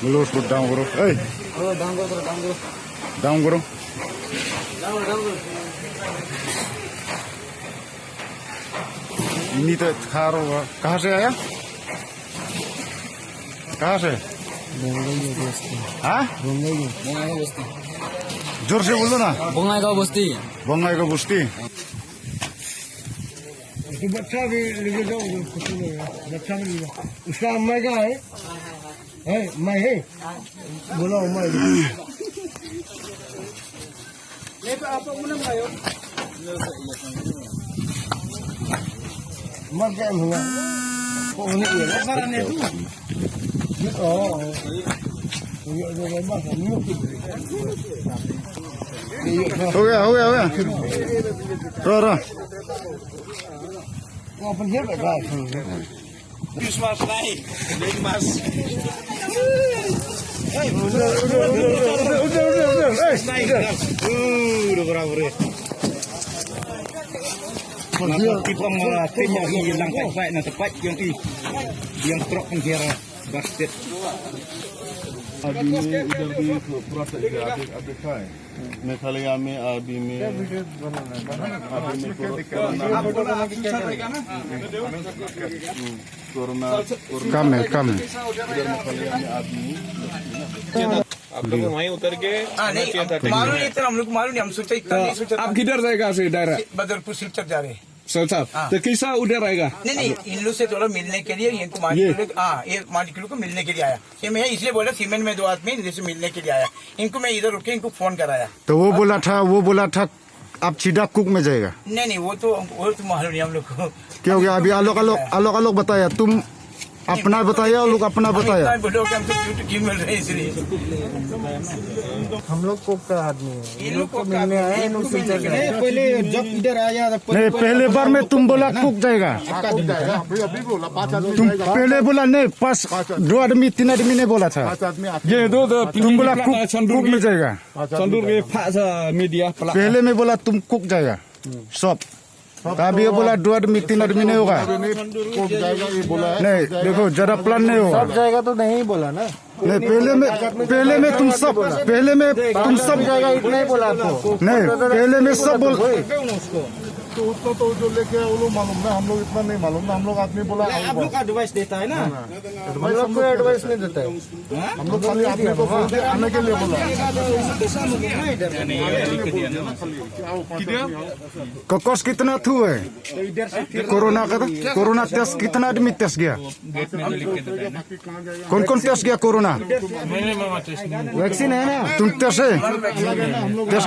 Mulus put down guru. Hey, Oh, down karo, down karo. down guru. Down karo. Ini तो खारो कहाँ से आया? कहाँ से? हाँ? Bongaigaon Basti. जोर से बोलो ना. Bongaigaon Basti. बंगाई बुस्ती. तो बच्चा भी लेके जाओ बच्चा भी ले जाओ उसका अम्मा का है मैं है बोला अम्मा मर गया हुआ को उन्हें ये मरने दो ये जो बात है न्यू हो गया. रो. वो अपन ये बैठा है Christmas naik. Christmas. Udah beraber. Tipe tim yang hilang baik na tepat yang truk penjara basket. अभी में इधर भी पूरा अभी का है मेघालय में अभी में कोरोना कम है. इधर मेघालय में अभी आप लोग वहीं उतर के मालूम नहीं था हम लोग मालूम नहीं हम सोचा इतना नहीं सोचा आप किधर जाएगा से डायरेक्ट बदरपुर सिलचर जा रहे हैं साहब तो कैसा उधर आएगा नहीं इन लोग से थोड़ा मिलने के लिए इनको ये मालिक लोग को मिलने के लिए आया ये मैं इसलिए बोला सीमेंट में 2 आदमी जैसे मिलने के लिए आया इनको मैं इधर रुके इनको फोन कराया तो वो बोला था आप सीधा कुक में जाएगा. नहीं वो तो मालूम नहीं हम लोग को क्योंकि अभी अलग बताया. तुम अपना बताया और लोग अपना बताया. बोलो कि हम तो क्यों मिल रहे हैं इसलिए हम लोग को का आदमी है इन लोग को मिलने आए इन लोग सिलचर गए पहले जब इधर आया नहीं, पहले बार में तुम बोला कुक जाएगा. अभी बोला 5 आदमी तुम पहले बोला नहीं 2 आदमी 3 आदमी नहीं बोला था. 5 आदमी ये दो तुम बोला कुक में जाएगा. चंदूर के फास मीडिया पहले में बोला तुम कुक जाएगा सब. अभी ये बोला 2 आदमी 3 आदमी नहीं होगा. कोक जाएगा ये बोला है नहीं देखो जरा प्लान नहीं होगा. सब जाएगा तो नहीं बोला ना नहीं पहले में तुम सब जाएगा इतना ही बोला आपको नहीं पहले में सब बोल. तो उतना तो जो लेके वो लोग मालूम ना हम लोग इतना नहीं मालूम ना हम लोग आदमी बोला आप लोग का एडवाइस देता है ना हम लोग को एडवाइस नहीं देता है हम लोग खाली आदमी को बोलते आने के लिए बोला कॉकस कितना थू है कोरोना टेस्ट कितना आदमी टेस्ट गया. कौन टेस्ट गया कोरोना. वैक्सीन है ना तुम टेस्ट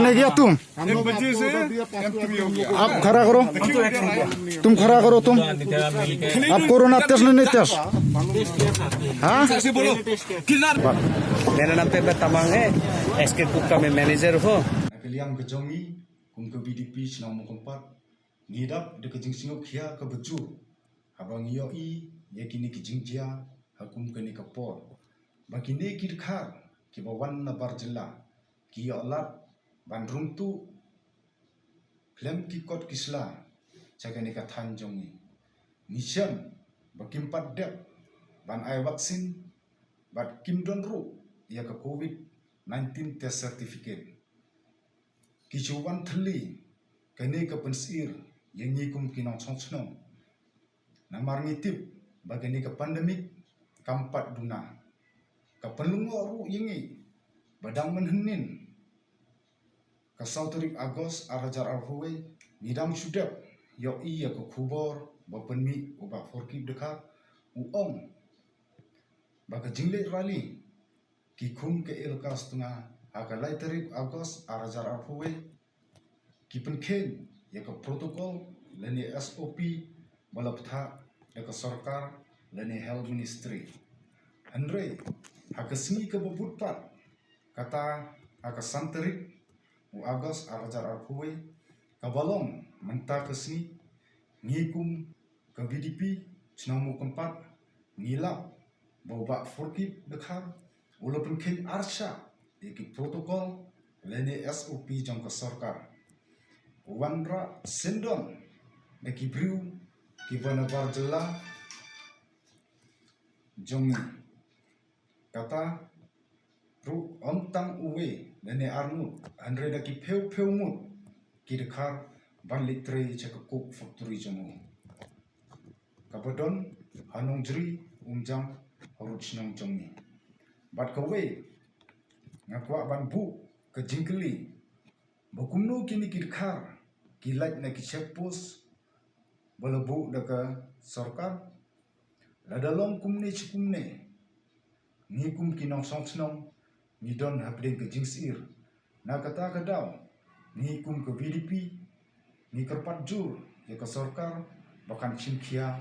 नहीं गया तुम. आप खड़ा करो. तुम खड़ा करो. तुम आप कोरोना टेस्ट नहीं टेस्ट. हाँ मेरा नाम पेपर तमांग है एसके कुक का मैं मैनेजर हूँ Nakaliam ke Jongi, kum ke BDP senang mengkompat, ngidap de ke jingsing kia ke bejur, habang yoi, ye kini ke jingjia, hakum ke ni kapor. Bagi ne kirkhar, ki bawan na barjela, ki yolat, ban rumtu, klem ki kot kisla, caga ni kathan Jongi. Nisham, bakimpat dep, ban ai vaksin, bat kim don ru, ya ke COVID-19 test certificate. Kicuan theli kene ke pensir yang nyikum kinong sonsno namar ngitip bagani ke pandemik kampat duna ke penlungo ru yengi badang menhenin ke sauterik agos arajar arhuwe nidam sudap yo iya ke kubor bapenmi ubah forkib dekat uong baga jingle rali kikum ke ilkas tengah akalai terik agos arajar arhuwe kipen ken ya ke protokol leni SOP balaptha ya ke sarkar leni health ministry andre hakasni ke bebutpat kata akasanterik u agos arajar arhuwe kabalong menta kesni ngikum ke BDP senamu keempat ngilap bawa forkib dekat walaupun ken arsha iki protokol leni SOP jong ke sarkar wanra sendon na kibriu kibana barjela jong kata ru om tang uwe nene arnu andre da ki peu mut ki dekhar ban litre cekuk factory jamu kabadon hanong jri umjang horut sinong jongni bat kawe ngakwa ban bu ke jingkeli bokumno kini ki dekhar ki laj na ki checkpost balabu daka sarkar ladalong kumne chikumne ni kum kinong songsnong ni don hapde ke jingsir na kata kadaw ni kum ke VDP ni kerpat jur ya ke sarkar bahkan chinkia